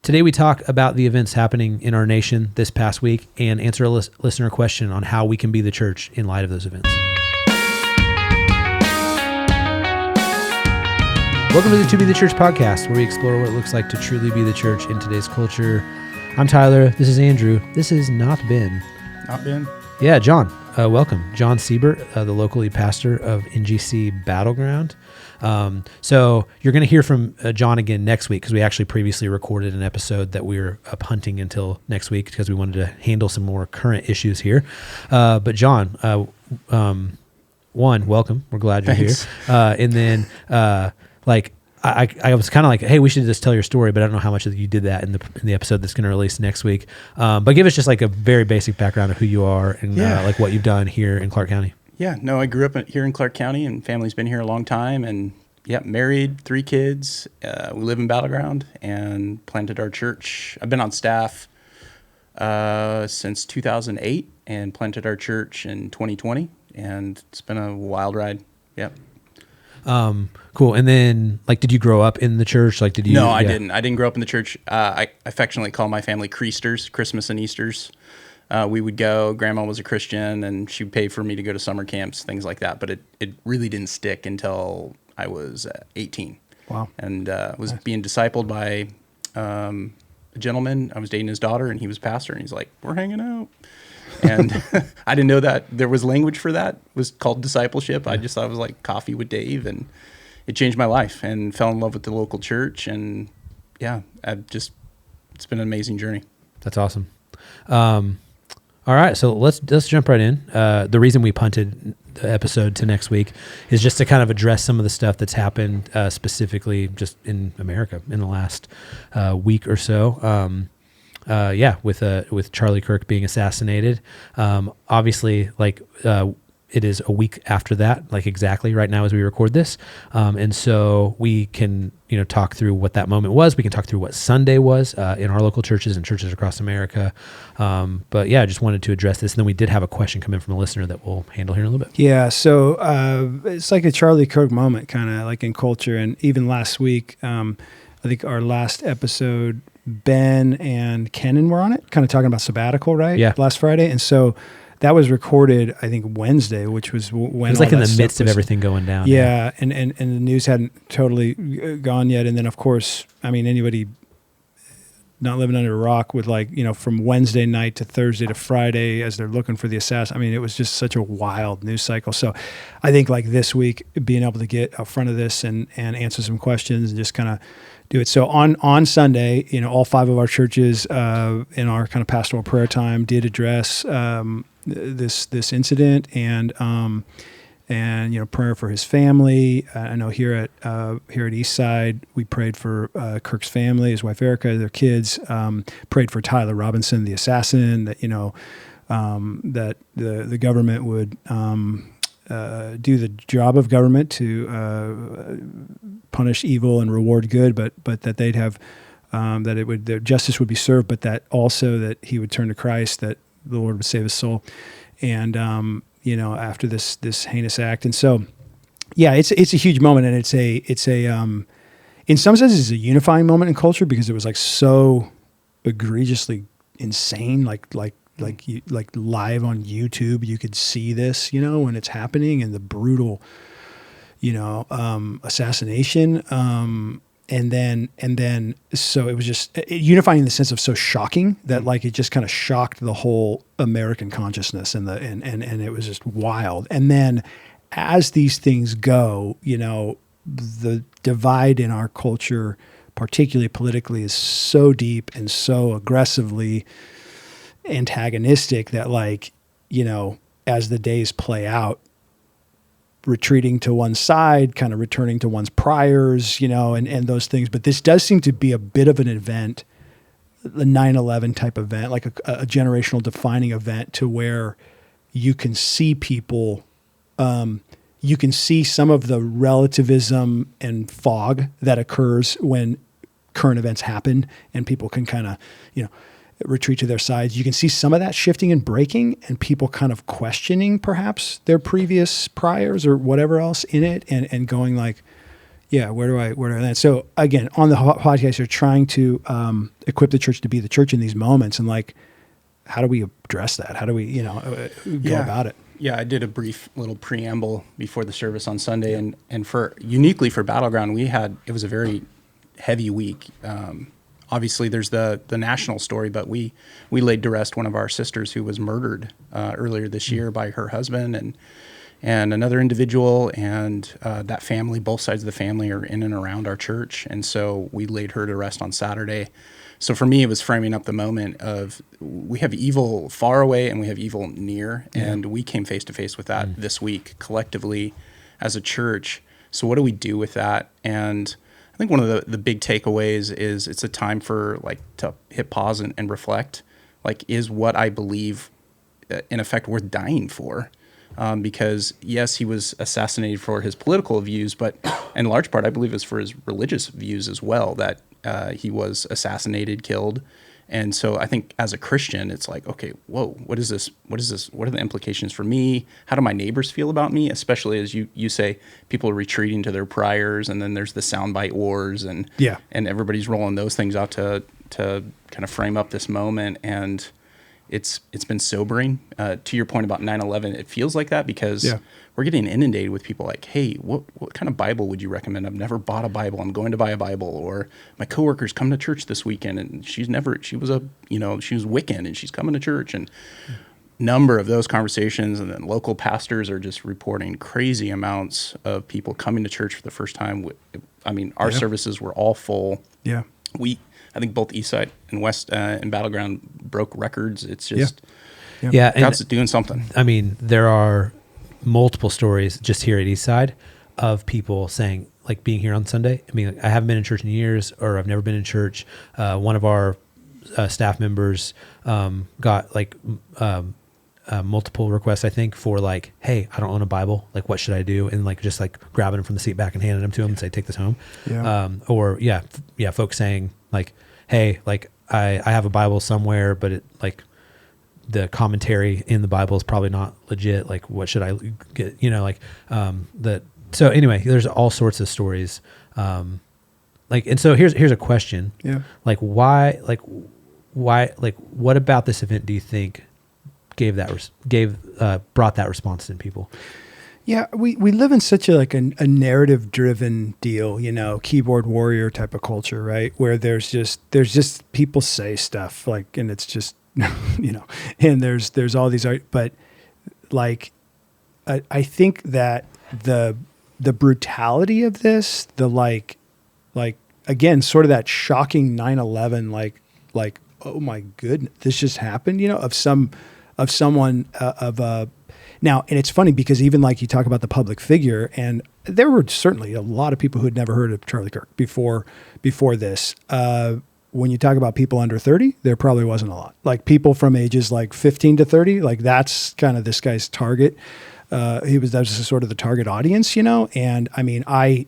Today we talk about the events happening in our nation this past week and answer a listener question on how we can be the church in light of those events. Welcome to the To Be the Church podcast, where we explore what it looks like to truly be the church in today's culture. I'm Tyler. This is Andrew. This is not Ben. Not Ben. Yeah, John. Welcome. John Siebert, the local lead pastor of NGC Battle Ground. So you're going to hear from John again next week, because we actually previously recorded an episode that we were punting until next week because we wanted to handle some more current issues here. But John, one, welcome. We're glad you're Thanks. here. And then I was kind of like, hey, we should just tell your story, but I don't know how much you did that in the episode that's going to release next week. But give us just like a very basic background of who you are and like what you've done here in Clark County. Yeah, no, I grew up here in Clark County, and family's been here a long time, and married, 3 kids. We live in Battle Ground and planted our church. I've been on staff since 2008 and planted our church in 2020, and it's been a wild ride. Yep. Cool. And then, did you grow up in the church? Did you? No, I didn't. I didn't grow up in the church. I affectionately call my family Creasters, Christmas and Easters. We would go. Grandma was a Christian, and she'd pay for me to go to summer camps, things like that. But it really didn't stick until I was 18. Wow. And was being discipled by a gentleman. I was dating his daughter, and he was pastor, and he's like, "We're hanging out." And I didn't know that there was language for that. It was called discipleship. I just thought it was like coffee with Dave, and it changed my life, and fell in love with the local church. And it's been an amazing journey. That's awesome. All right, so let's jump right in. The reason we punted the episode to next week is just to kind of address some of the stuff that's happened specifically just in America in the last week or so. With Charlie Kirk being assassinated. Obviously, it is a week after that, exactly right now as we record this. And so we can, talk through what that moment was. We can talk through what Sunday was in our local churches and churches across America. But I just wanted to address this. And then we did have a question come in from a listener that we'll handle here in a little bit. Yeah, so it's like a Charlie Kirk moment, kind of like in culture. And even last week, I think our last episode, Ben and Kenan were on it, kind of talking about sabbatical, right? Yeah. Last Friday. And so that was recorded, I think, Wednesday, which was when it was in the midst of everything going down. Yeah, and the news hadn't totally gone yet. And then, of course, anybody not living under a rock with from Wednesday night to Thursday to Friday as they're looking for the assassin. It was just such a wild news cycle. So I think this week, being able to get out front of this and answer some questions and just kind of do it. So on Sunday, all 5 of our churches in our kind of pastoral prayer time did address this incident and prayer for his family. I know here at Eastside, we prayed for Kirk's family, his wife Erica, their kids. Prayed for Tyler Robinson, the assassin. That that the government would do the job of government to punish evil and reward good, but that they'd have that justice would be served, but that also that he would turn to Christ, that the Lord would save his soul, and after this heinous act. And so, it's a huge moment, and it's a in some senses it's a unifying moment in culture because it was so egregiously insane, like live on YouTube, you could see this, when it's happening, and the brutal, assassination. And then, so it was just unifying in the sense of so shocking that it just kind of shocked the whole American consciousness, and it was just wild. And then as these things go, the divide in our culture, particularly politically, is so deep and so aggressively antagonistic that as the days play out, retreating to one side, kind of returning to one's priors, and those things. But this does seem to be a bit of an event, the 9/11 type event, like a generational defining event, to where you can see people, you can see some of the relativism and fog that occurs when current events happen, and people can kind of, retreat to their sides. You can see some of that shifting and breaking, and people kind of questioning perhaps their previous priors or whatever else in it, and going Yeah, where do I land? So again, on the podcast, you're trying to equip the church to be the church in these moments, and like, how do we address that? How do we, go about it? Yeah, I did a brief little preamble before the service on Sunday, and for uniquely for Battleground, it was a very heavy week. Obviously, there's the national story, but we laid to rest one of our sisters who was murdered earlier this year by her husband and another individual, and that family, both sides of the family are in and around our church, and so we laid her to rest on Saturday. So for me, it was framing up the moment of we have evil far away and we have evil near, and we came face to face with that this week collectively as a church. So what do we do with that? And I think one of the big takeaways is it's a time for to hit pause and reflect. Is what I believe in effect worth dying for? Because yes, he was assassinated for his political views, but in large part, I believe it's for his religious views as well, that he was assassinated, killed. And so I think as a Christian, it's like, okay, whoa, what is this? What is this? What are the implications for me? How do my neighbors feel about me? Especially as you say, people are retreating to their priors, and then there's the soundbite wars, and everybody's rolling those things out to kind of frame up this moment. And it's been sobering. To your point about 9/11, it feels like that because we're getting inundated with people like, hey, what kind of Bible would you recommend? I've never bought a Bible. I'm going to buy a Bible. Or my coworker's come to church this weekend, and she was Wiccan, and she's coming to church. And number of those conversations, and then local pastors are just reporting crazy amounts of people coming to church for the first time. I mean, our services were all full. Yeah. I think both Eastside and West and Battleground broke records. It's just, God's doing something. I mean, there are multiple stories just here at Eastside of people saying, being here on Sunday. I mean, I haven't been in church in years, or I've never been in church. One of our staff members got multiple requests, I think, for hey, I don't own a Bible. What should I do? And just grabbing them from the seat back and handing them to him and say, take this home. Yeah. Folks saying hey, I have a Bible somewhere, but it the commentary in the Bible is probably not legit. What should I get? So anyway, there's all sorts of stories. And so here's a question. Yeah. Why, what about this event do you think brought that response in people? Yeah, we live in such a narrative driven deal, keyboard warrior type of culture, right? Where there's just people say stuff and it's just, and there's all these, but I think that the brutality of this, again, sort of that shocking 9/11, oh my goodness, this just happened, now, and it's funny because even you talk about the public figure, and there were certainly a lot of people who had never heard of Charlie Kirk before this. When you talk about people under 30, there probably wasn't a lot. People from ages 15 to 30, that's kind of this guy's target. That was sort of the target audience, And I mean, I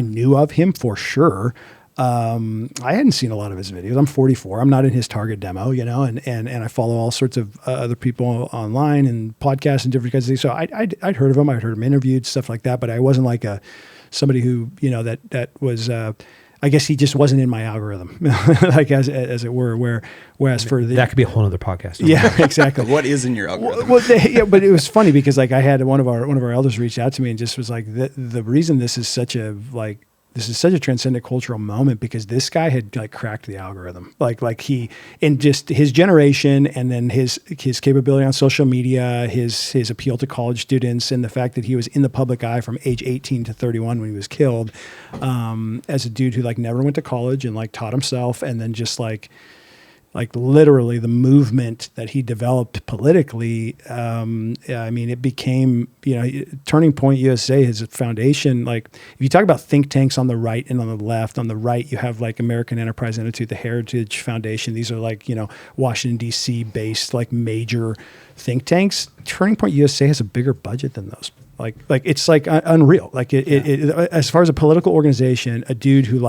knew of him for sure. I hadn't seen a lot of his videos. I'm 44. I'm not in his target demo, and I follow all sorts of other people online and podcasts and different kinds of things. So I'd heard of him. I'd heard him interviewed, stuff like that, but I wasn't somebody who, that was, I guess he just wasn't in my algorithm, as it were, whereas for that could be a whole other podcast. Yeah, exactly. What is in your algorithm? But it was funny because I had one of our elders reach out to me and just was the reason this is such a transcendent cultural moment because this guy had cracked the algorithm, he, in just his generation, and then his capability on social media, his appeal to college students, and the fact that he was in the public eye from age 18 to 31 when he was killed, as a dude who never went to college and taught himself, and then just literally the movement that he developed politically. I mean, it became, Turning Point USA, his foundation. If you talk about think tanks on the right and on the left, on the right, you have American Enterprise Institute, the Heritage Foundation. These are Washington, D.C. based, major think tanks. Turning Point USA has a bigger budget than those. It's unreal. As far as a political organization, a dude who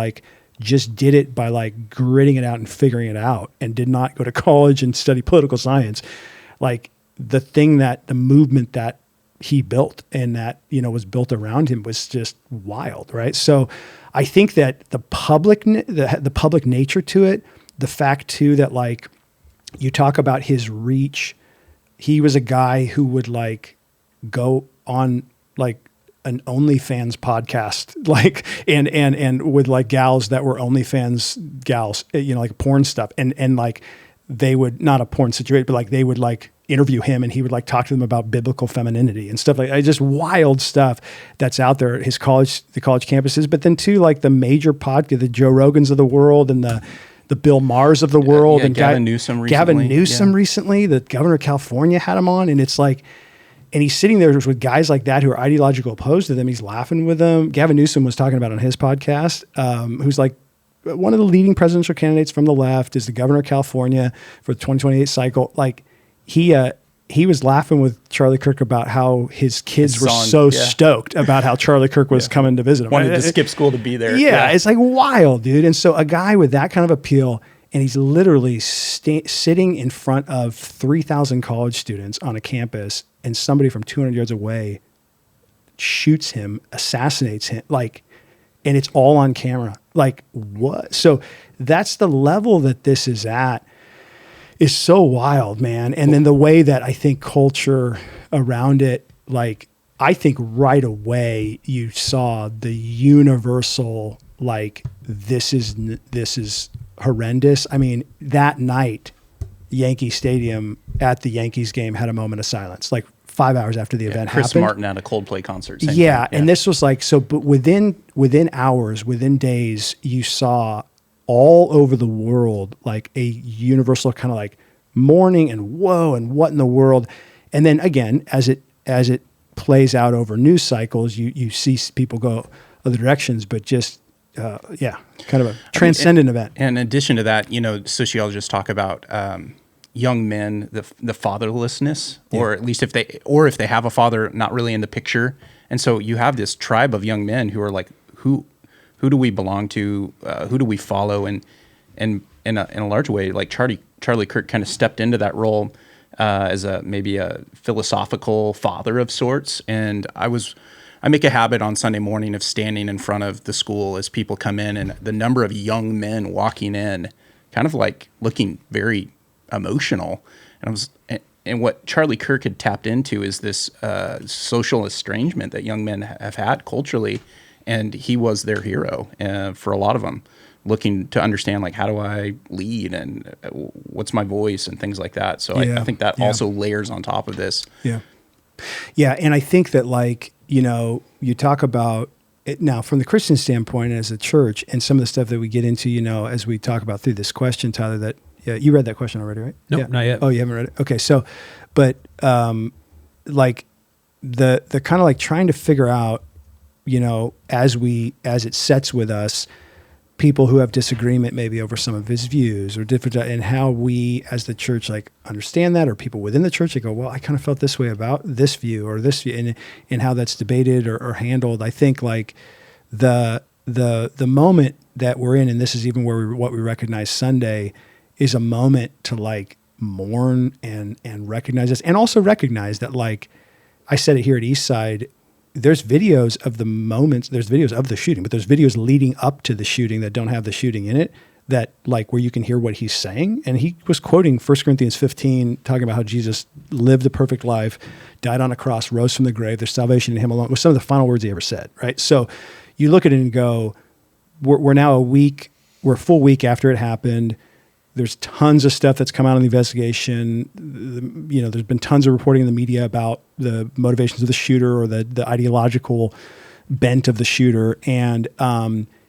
just did it by gritting it out and figuring it out, and did not go to college and study political science. The movement that he built and that, was built around him was just wild, right? So I think that the public nature to it, the fact too that like you talk about his reach, he was a guy who would like go on like an OnlyFans podcast, like and with like gals that were OnlyFans gals, like porn stuff, and like they would, not a porn situation, but like they would like interview him and he would like talk to them about biblical femininity and stuff just wild stuff that's out there at the college campuses. But then too, like the major podcast, the Joe Rogans of the world and the Bill Maher's of the world, and Gavin Newsom recently, the governor of California had him on, and it's like, and he's sitting there with guys like that who are ideological opposed to them. He's laughing with them. Gavin Newsom was talking about on his podcast, who's like one of the leading presidential candidates from the left, is the governor of California for the 2028 cycle. Like he was laughing with Charlie Kirk about how his kids were stoked about how Charlie Kirk was coming to visit him. Wanted to skip school to be there. Yeah, it's like wild, dude. And so a guy with that kind of appeal, and he's literally sitting in front of 3,000 college students on a campus, and somebody from 200 yards away shoots him, assassinates him, like, and it's all on camera. Like, what? So that's the level that this is at. Is so wild, man. And then the way that I think culture around it, like, I think right away you saw the universal, like, this is horrendous. I mean, that night, Yankee Stadium at the Yankees game had a moment of silence, like 5 hours after the event happened. Chris Martin at a Coldplay concert. Same thing. And this was like, so, but within hours, within days, you saw all over the world, like a universal kind of like mourning and whoa and what in the world. And then again, as it plays out over news cycles, you see people go other directions, but just, kind of a transcendent event. And in addition to that, sociologists talk about young men, the fatherlessness, or at least if they have a father not really in the picture. And so you have this tribe of young men who are like, who do we belong to? Who do we follow? And in a large way, like Charlie Kirk kind of stepped into that role as maybe a philosophical father of sorts. And I make a habit on Sunday morning of standing in front of the school as people come in, and the number of young men walking in, kind of like looking very emotional. And what Charlie Kirk had tapped into is this social estrangement that young men have had culturally. And he was their hero for a lot of them, looking to understand, like, how do I lead and what's my voice and things like that. So I think that also layers on top of this. Yeah. Yeah. And I think that, like, you talk about it now from the Christian standpoint as a church, and some of the stuff that we get into, as we talk about through this question, Tyler, that you read that question already, right? Nope, not yet. Oh, you haven't read it? Okay. So, but like the kind of like trying to figure out, as it sets with us, people who have disagreement maybe over some of his views or different, and how we as the church like understand that, or people within the church, they go, well, I kind of felt this way about this view or this view, and how that's debated or handled. I think like the moment that we're in, and this is even what we recognize Sunday, is a moment to like mourn and recognize this, and also recognize that, like I said it here at Eastside, there's videos of the moments, there's videos of the shooting, but there's videos leading up to the shooting that don't have the shooting in it, that like where you can hear what he's saying. And he was quoting 1 Corinthians 15, talking about how Jesus lived a perfect life, died on a cross, rose from the grave. There's salvation in him alone. It was some of the final words he ever said, right? So you look at it and go, we're now we're a full week after it happened. There's tons of stuff that's come out in the investigation. There's been tons of reporting in the media about the motivations of the shooter or the ideological bent of the shooter. And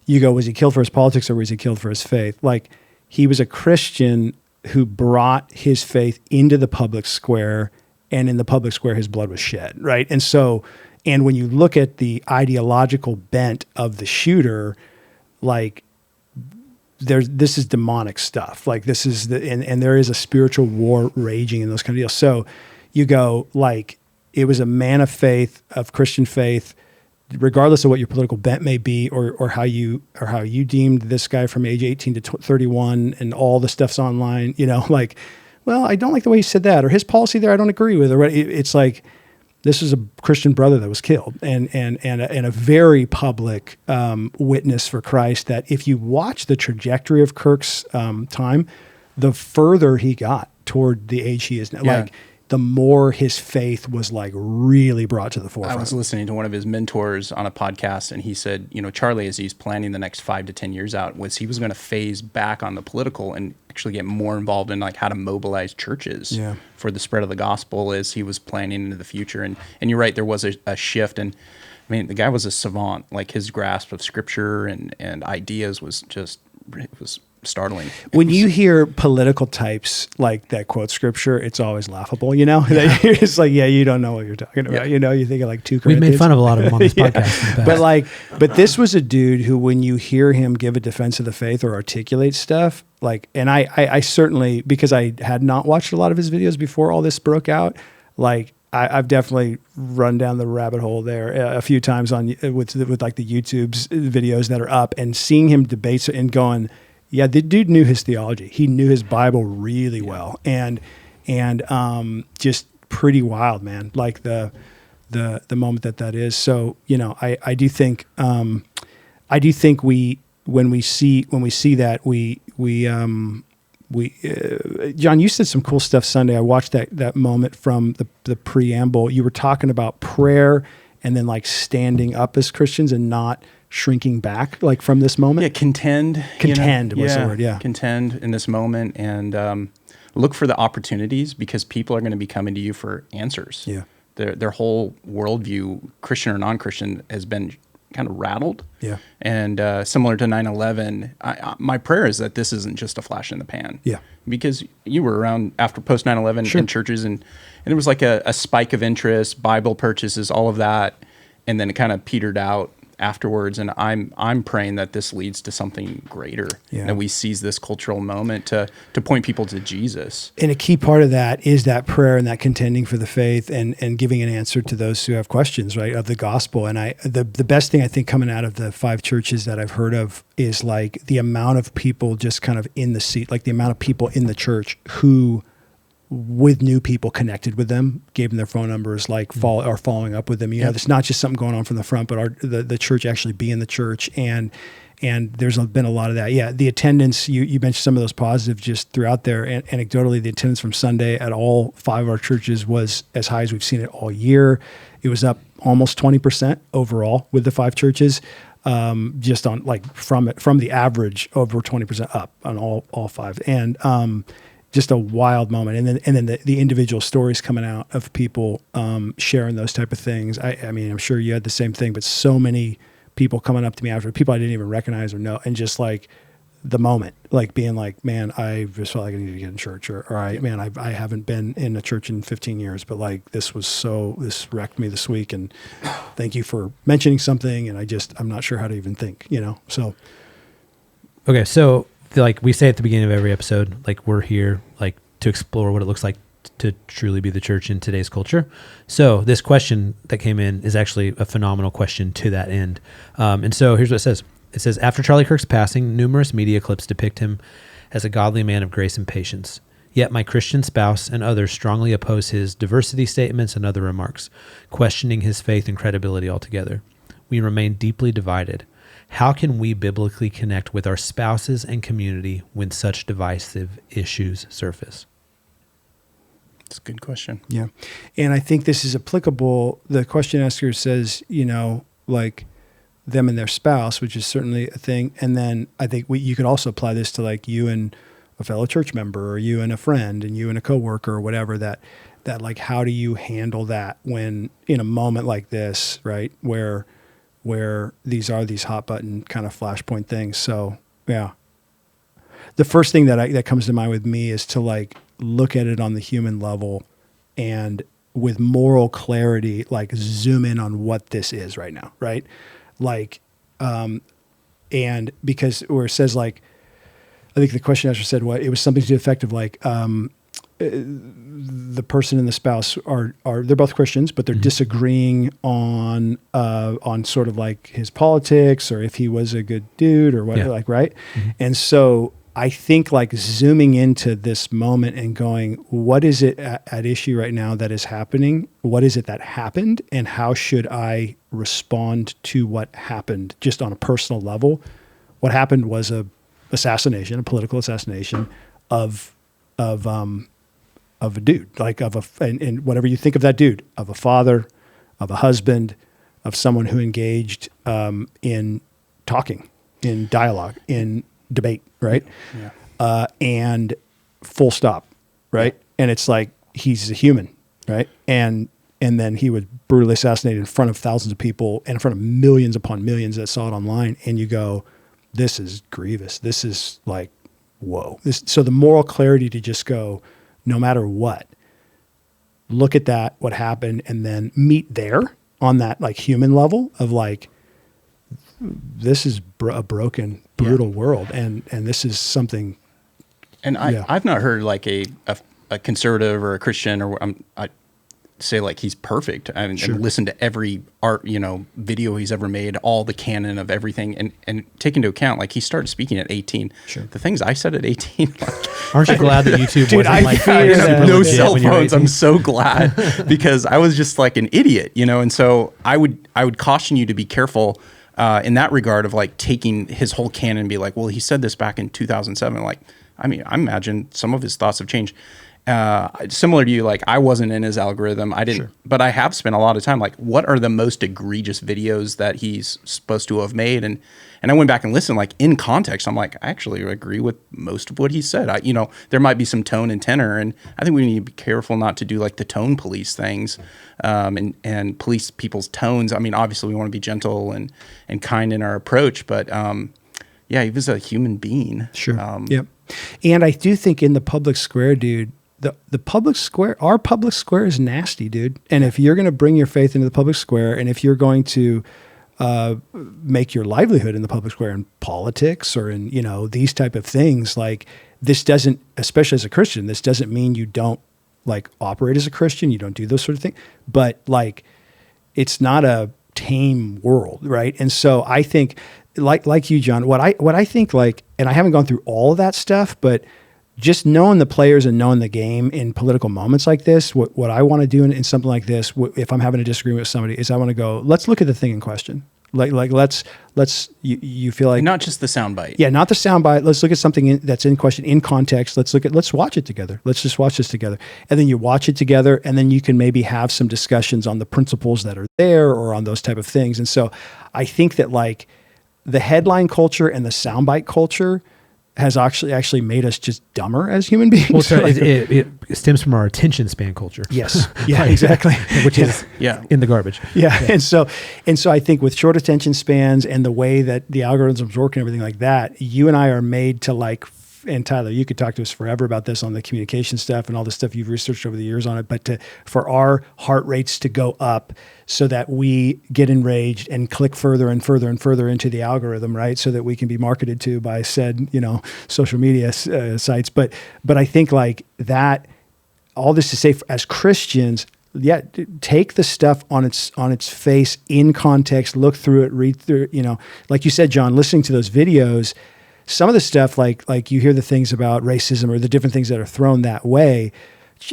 you go, was he killed for his politics or was he killed for his faith? Like, he was a Christian who brought his faith into the public square, and in the public square, his blood was shed, right? And so, and when you look at the ideological bent of the shooter, like, this is demonic stuff. Like, this is and there is a spiritual war raging in those kind of deals. So you go, like, it was a man of faith, of Christian faith, regardless of what your political bent may be, or how you deemed this guy from age 18 to 31, and all the stuff's online, like, well, I don't like the way he said that, or his policy there I don't agree with, or it's like, This is a Christian brother that was killed, and a very public witness for Christ. That if you watch the trajectory of Kirk's time, the further he got toward the age he is now, Yeah. like the more his faith was like really brought to the I forefront. was listening to one of his mentors on a podcast, and he said, Charlie, as he's planning the next 5 to 10 years out, he was going to phase back on the political and actually get more involved in like how to mobilize churches for the spread of the gospel as he was planning into the future. And you're right, there was a shift. And I mean, the guy was a savant. Like his grasp of scripture and ideas was startling. When you hear political types like that quote scripture, it's always laughable, It's like, you don't know what you're talking about. You think of like 2 Corinthians. We've made fun of a lot of them on this podcast in the past. But this was a dude who, when you hear him give a defense of the faith or articulate stuff, like, and I certainly, because I had not watched a lot of his videos before all this broke out, like, I've definitely run down the rabbit hole there a few times with like the YouTube's videos that are up, and seeing him debate and going, yeah, the dude knew his theology. He knew his Bible really well, and just pretty wild, man. Like the moment that is. So I do think we when we see that we John, you said some cool stuff Sunday. I watched that moment from the preamble. You were talking about prayer and then like standing up as Christians and not shrinking back like from this moment. Yeah, contend was the word. Yeah, contend in this moment and look for the opportunities, because people are going to be coming to you for answers. Yeah, their whole worldview, Christian or non-Christian, has been kind of rattled. Yeah, and similar to 9/11, my prayer is that this isn't just a flash in the pan. Yeah, because you were around after post 9/11 in churches, and there was like a spike of interest, Bible purchases, all of that, and then it kind of petered out afterwards. And I'm praying that this leads to something greater, that we seize this cultural moment to point people to Jesus. And a key part of that is that prayer and that contending for the faith and giving an answer to those who have questions, right, of the gospel. And the best thing I think coming out of the 5 churches that I've heard of is like the amount of people just kind of in the seat, like the amount of people in the church who, with new people, connected with them, gave them their phone numbers, like following up with them. It's not just something going on from the front, but the church actually being the church. And there's been a lot of that. Yeah, the attendance, you mentioned some of those positives just throughout there. And anecdotally, the attendance from Sunday at all 5 of our churches was as high as we've seen it all year. It was up almost 20% overall with the 5 churches. Just on like from the average, over 20% up on all 5. And just a wild moment. And then the individual stories coming out of people sharing those type of things. I mean, I'm sure you had the same thing, but so many people coming up to me after, people I didn't even recognize or know, and just like the moment, like being like, man, I just felt like I needed to get in church, or I haven't been in a church in 15 years, but like this wrecked me this week, and thank you for mentioning something, and I'm not sure how to even think, so. Okay, so like we say at the beginning of every episode, like we're here like to explore what it looks like to truly be the church in today's culture. So this question that came in is actually a phenomenal question to that end. And so here's what it says. It says, after Charlie Kirk's passing, numerous media clips depict him as a godly man of grace and patience. Yet my Christian spouse and others strongly oppose his diversity statements and other remarks, questioning his faith and credibility altogether. We remain deeply divided. How can we biblically connect with our spouses and community when such divisive issues surface? It's a good question. Yeah. And I think this is applicable. The question asker says, like them and their spouse, which is certainly a thing. And then I think you could also apply this to like you and a fellow church member, or you and a friend, and you and a coworker, or whatever, that like, how do you handle that when in a moment like this, right? Where these are these hot button kind of flashpoint things. So yeah, the first thing that comes to mind with me is to like look at it on the human level and with moral clarity, like zoom in on what this is right now. Right. Like, and because where it says like, I think the question answer said it was something to the effect of like, the person and the spouse are they're both Christians, but they're disagreeing on sort of like his politics, or if he was a good dude or what, like, right. And so I think like zooming into this moment and going, what is it at issue right now that is happening? What is it that happened? And how should I respond to what happened just on a personal level? What happened was a political assassination of a dude, like and whatever you think of that dude, of a father, of a husband, of someone who engaged in talking, in dialogue, in debate, right? Yeah. And full stop, right? Yeah. And it's like, he's a human, right? And then he was brutally assassinated in front of thousands of people and in front of millions upon millions that saw it online. And you go, this is grievous. This is like, whoa. So the moral clarity to just go, no matter what, look at that, what happened, and then meet there on that like human level of like, this is a broken, brutal world, and this is something. And I've not heard like a conservative or a Christian or I say like he's perfect. I mean, and listen to every video he's ever made, all the canon of everything, and take into account like he started speaking at 18. Sure. The things I said at 18. Like, aren't you glad that YouTube wasn't like no cell phones? I'm so glad because I was just like an idiot, And so I would caution you to be careful. In that regard of like taking his whole canon and be like, well, he said this back in 2007. Like, I mean, I imagine some of his thoughts have changed. Similar to you, like I wasn't in his algorithm. I didn't, but I have spent a lot of time, like what are the most egregious videos that he's supposed to have made? And I went back and listened, like in context, I'm like, I actually agree with most of what he said. There might be some tone and tenor, and I think we need to be careful not to do like the tone police things, and police people's tones. I mean, obviously we want to be gentle and kind in our approach, but, yeah, he was a human being. Sure. Yep. And I do think in the public square, dude, the public square, our public square is nasty, dude. And if you're going to bring your faith into the public square, and if you're going to make your livelihood in the public square in politics or in, these type of things, like this doesn't, especially as a Christian, this doesn't mean you don't like operate as a Christian. You don't do those sort of things, but like, it's not a tame world. Right. And so I think like you, John, what I think like, and I haven't gone through all of that stuff, but just knowing the players and knowing the game in political moments like this, what I want to do in something like this, if I'm having a disagreement with somebody, is I want to go, let's look at the thing in question. Like let's you feel like not just the soundbite. Yeah, not the soundbite. Let's look at something that's in question, in context. Let's watch it together. Let's just watch this together. And then you watch it together, and then you can maybe have some discussions on the principles that are there or on those type of things. And so I think that like the headline culture and the soundbite culture has actually made us just dumber as human beings. Well, so it stems from our attention span culture. Yes. Yeah, exactly. Which is in the garbage. Yeah. And so I think with short attention spans and the way that the algorithms work and everything like that, you and I are made to like, and Tyler, you could talk to us forever about this on the communication stuff and all the stuff you've researched over the years on it, but for our heart rates to go up so that we get enraged and click further and further and further into the algorithm, right? So that we can be marketed to by said, social media sites. But I think like that, all this to say as Christians, take the stuff on its face in context, look through it, read through it, like you said, John, listening to those videos, some of the stuff like you hear the things about racism or the different things that are thrown that way.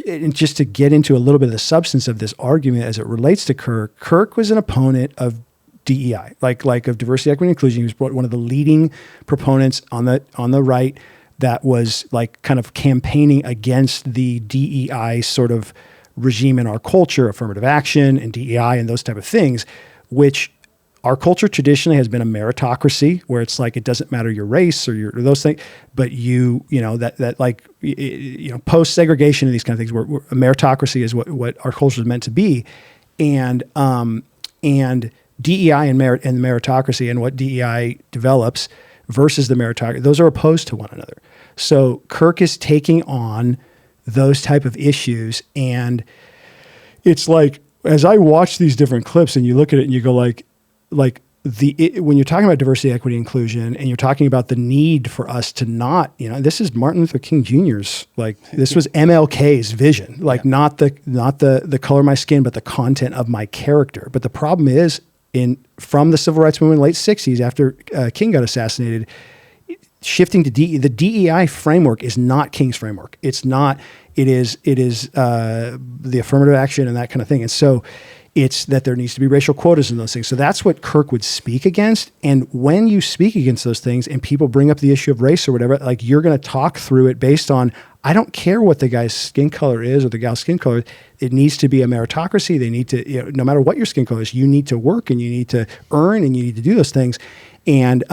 And just to get into a little bit of the substance of this argument as it relates to Kirk, Kirk was an opponent of DEI, like of diversity, equity, and inclusion. He was one of the leading proponents on the right that was like kind of campaigning against the DEI sort of regime in our culture, affirmative action and DEI and those type of things, which our culture traditionally has been a meritocracy where it's like, it doesn't matter your race or those things, but post segregation and these kind of things where a meritocracy is what our culture is meant to be. And DEI and meritocracy and what DEI develops versus the meritocracy, those are opposed to one another. So Kirk is taking on those type of issues. And it's like, as I watch these different clips and you look at it and you go when you're talking about diversity, equity, inclusion, and you're talking about the need for us to not, this is Martin Luther King Jr.'s, this was MLK's vision, not the color of my skin, but the content of my character. But the problem is from the civil rights movement in the late 60s, after King got assassinated, shifting to the DEI framework is not King's framework. It's not. It is the affirmative action and that kind of thing. And so it's that there needs to be racial quotas and those things. So that's what Kirk would speak against. And when you speak against those things and people bring up the issue of race or whatever, like you're going to talk through it based on, I don't care what the guy's skin color is or the gal's skin color. It needs to be a meritocracy. They need to, no matter what your skin color is, you need to work and you need to earn and you need to do those things. And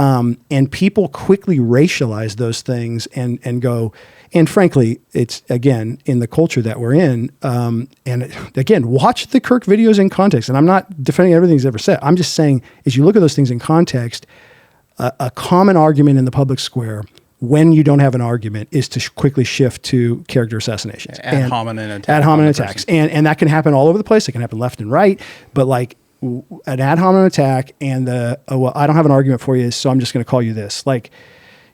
people quickly racialize those things and go, and frankly, it's again in the culture that we're in. Again, watch the Kirk videos in context. And I'm not defending everything he's ever said. I'm just saying, as you look at those things in context, a common argument in the public square when you don't have an argument is to quickly shift to character assassinations, ad hominem attacks. Ad hominem attacks, and that can happen all over the place. It can happen left and right, but like an ad hominem attack and well, I don't have an argument for you, so I'm just going to call you this. Like,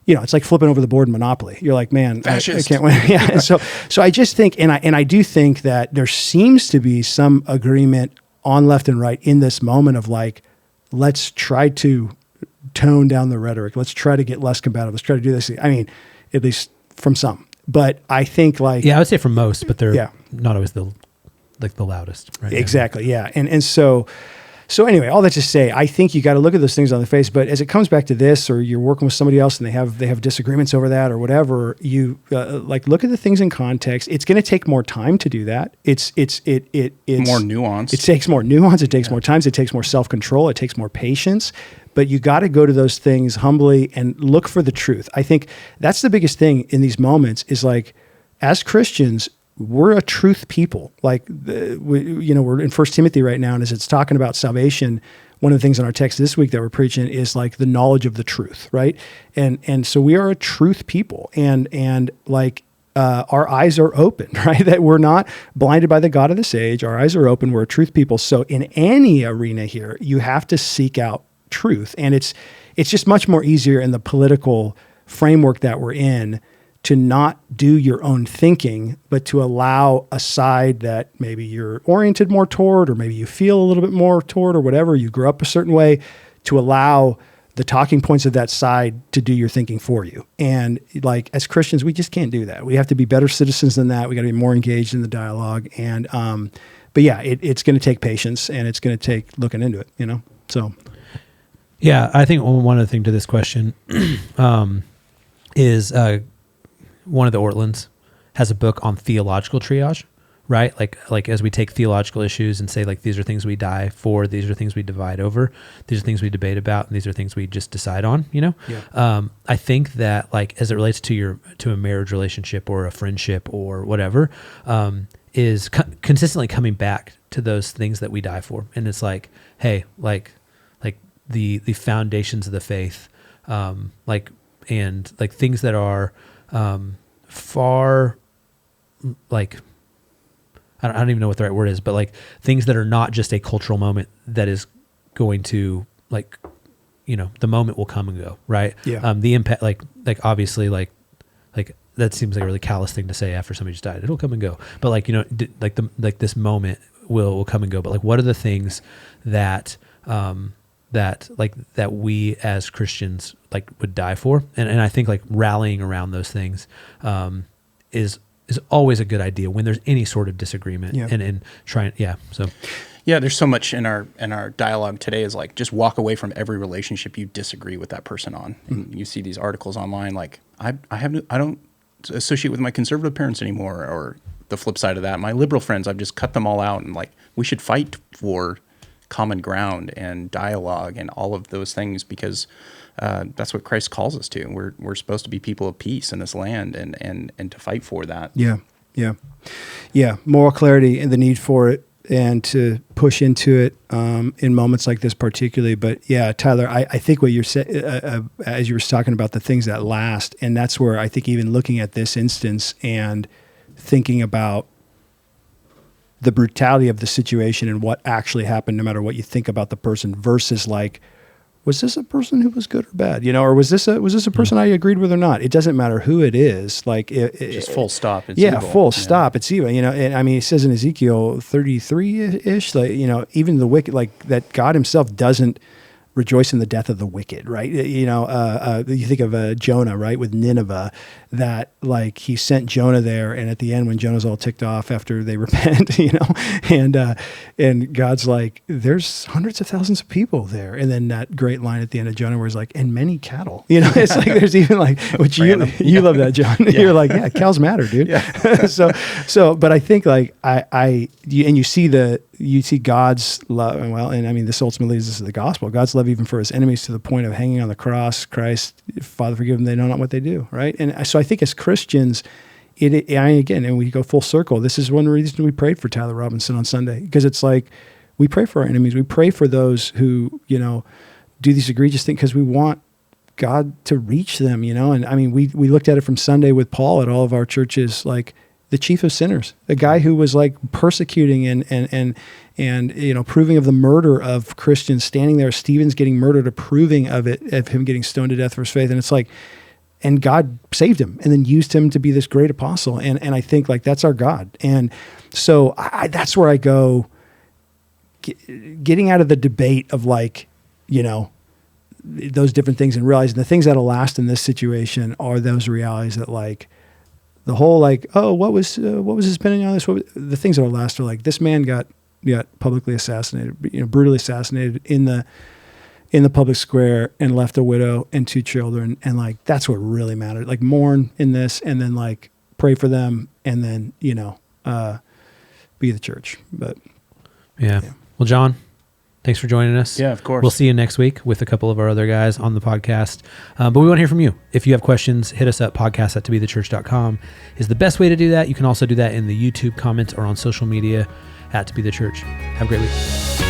it's like flipping over the board in Monopoly. You're like, man, I can't win. Yeah. So I just think, and I do think that there seems to be some agreement on left and right in this moment of like, let's try to tone down the rhetoric. Let's try to get less combative. Let's try to do this. I mean, at least from some. But I think like, I would say from most, but they're not always the loudest. Right? Exactly. Yeah. And so anyway, all that to say, I think you got to look at those things on the face. But as it comes back to this, or you're working with somebody else and they have disagreements over that or whatever, you look at the things in context. It's going to take more time to do that. It's more nuance. It takes more nuance. It takes more time. It takes more self-control. It takes more patience. But you got to go to those things humbly and look for the truth. I think that's the biggest thing in these moments is like, as Christians, we're a truth people. Like, we're in 1 Timothy right now, and as it's talking about salvation, one of the things in our text this week that we're preaching is like the knowledge of the truth, right? And so we are a truth people, and like our eyes are open, right? That we're not blinded by the God of this age. Our eyes are open. We're a truth people. So in any arena here, you have to seek out truth, and it's just much more easier in the political framework that we're in to not do your own thinking, but to allow a side that maybe you're oriented more toward, or maybe you feel a little bit more toward, or whatever, you grew up a certain way, to allow the talking points of that side to do your thinking for you. And like, as Christians, we just can't do that. We have to be better citizens than that. We got to be more engaged in the dialogue. And, but yeah, it's going to take patience, and it's going to take looking into it, so. Yeah, I think one other thing to this question is one of the Ortlands has a book on theological triage, right? Like as we take theological issues and say, like, these are things we die for, these are things we divide over, these are things we debate about, and these are things we just decide on, Yeah. I think that, like, as it relates to a marriage relationship or a friendship or whatever, is consistently coming back to those things that we die for. And it's like, hey, like the foundations of the faith, and like things that are far, like, I don't even know what the right word is, but like things that are not just a cultural moment that is going to, like, the moment will come and go, right? Yeah. The impact, like obviously, like that seems like a really callous thing to say after somebody just died. It'll come and go, but like, like this moment will come and go. But like, what are the things that that we as Christians like would die for? And I think like rallying around those things is always a good idea when there's any sort of disagreement. Yeah. and trying, so. Yeah, there's so much in our dialogue today is like, just walk away from every relationship you disagree with that person on. And you see these articles online like, I don't associate with my conservative parents anymore, or the flip side of that, my liberal friends, I've just cut them all out. And like, we should fight for common ground and dialogue and all of those things, because that's what Christ calls us to. We're supposed to be people of peace in this land, and to fight for that. Yeah. Moral clarity and the need for it, and to push into it in moments like this particularly. But yeah, Tyler, I think what you're saying, as you were talking about the things that last, and that's where I think even looking at this instance and thinking about the brutality of the situation and what actually happened, no matter what you think about the person, versus like, was this a person who was good or bad, or was this a person I agreed with or not? It doesn't matter who it is. Like, just full stop. It's evil. Full stop. It's evil. And I mean, it says in Ezekiel 33-ish, like, even the wicked, like that God himself doesn't rejoice in the death of the wicked, right? You think of Jonah, right, with Nineveh, that like he sent Jonah there, and at the end when Jonah's all ticked off after they repent, and God's like, there's hundreds of thousands of people there, and then that great line at the end of Jonah where it's like, and many cattle, it's like there's even like, which you love that, John. Yeah. You're like, yeah, cows matter, dude. Yeah. so, but I think like you see God's love, and I mean, this ultimately is the gospel. God's love even for his enemies to the point of hanging on the cross. Christ, Father, forgive them; they know not what they do. Right, and so I think as Christians, and we go full circle. This is one reason we prayed for Tyler Robinson on Sunday, because it's like we pray for our enemies. We pray for those who do these egregious things because we want God to reach them. And I mean, we looked at it from Sunday with Paul at all of our churches, like the chief of sinners, a guy who was like persecuting and proving of the murder of Christians, standing there, Stephen's getting murdered, approving of it, of him getting stoned to death for his faith. And it's like, and God saved him and then used him to be this great apostle. And I think like that's our God. And so that's where I go, getting out of the debate of like, those different things and realizing the things that'll last in this situation are those realities that like, the whole like, oh, what was his opinion on this? The things that will last are like, this man got publicly assassinated, brutally assassinated in the public square, and left a widow and 2 children, and like that's what really mattered. Like mourn in this, and then like pray for them, and then be the church. But yeah. Well, John, thanks for joining us. Yeah, of course. We'll see you next week with a couple of our other guys on the podcast. But we want to hear from you. If you have questions, hit us up. podcast@tobethechurch.com is the best way to do that. You can also do that in the YouTube comments or on social media @tobethechurch. Have a great week.